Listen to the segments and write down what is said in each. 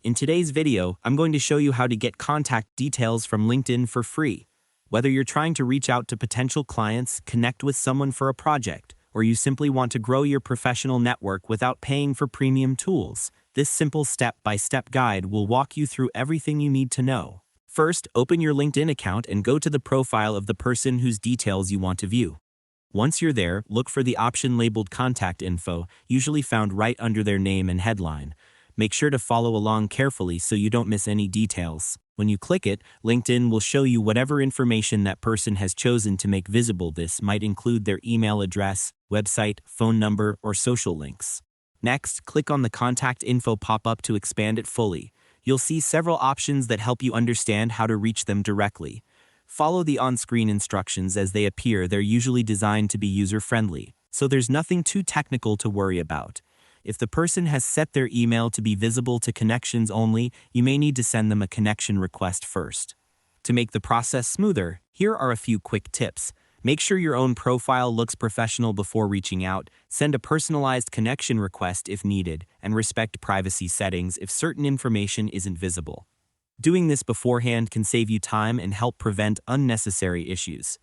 In today's video, I'm going to show you how to get contact details from LinkedIn for free. Whether you're trying to reach out to potential clients, connect with someone for a project, or you simply want to grow your professional network without paying for premium tools, this simple step-by-step guide will walk you through everything you need to know. First, open your LinkedIn account and go to the profile of the person whose details you want to view. Once you're there, look for the option labeled Contact Info, usually found right under their name and headline. Make sure to follow along carefully so you don't miss any details. When you click it, LinkedIn will show you whatever information that person has chosen to make visible. This might include their email address, website, phone number, or social links. Next, click on the Contact Info pop-up to expand it fully. You'll see several options that help you understand how to reach them directly. Follow the on-screen instructions as they appear. They're usually designed to be user-friendly, so there's nothing too technical to worry about. If the person has set their email to be visible to connections only, you may need to send them a connection request first. To make the process smoother, here are a few quick tips. Make sure your own profile looks professional before reaching out, send a personalized connection request if needed, and respect privacy settings if certain information isn't visible. Doing this beforehand can save you time and help prevent unnecessary issues.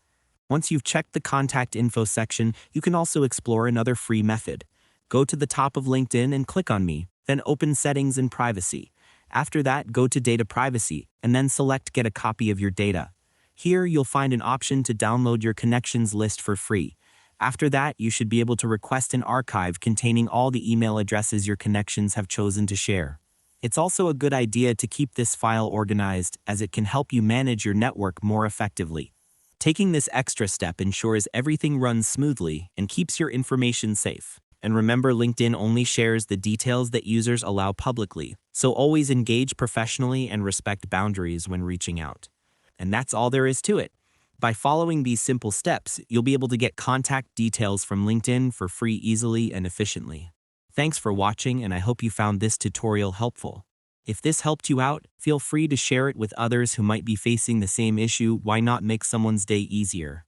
Once you've checked the contact info section, you can also explore another free method. Go to the top of LinkedIn and click on Me, then open Settings and Privacy. After that, go to Data Privacy, and then select Get a copy of your data. Here, you'll find an option to download your connections list for free. After that, you should be able to request an archive containing all the email addresses your connections have chosen to share. It's also a good idea to keep this file organized, as it can help you manage your network more effectively. Taking this extra step ensures everything runs smoothly and keeps your information safe. And remember, LinkedIn only shares the details that users allow publicly, so always engage professionally and respect boundaries when reaching out. And that's all there is to it. By following these simple steps, you'll be able to get contact details from LinkedIn for free easily and efficiently. Thanks for watching, and I hope you found this tutorial helpful. If this helped you out, feel free to share it with others who might be facing the same issue. Why not make someone's day easier?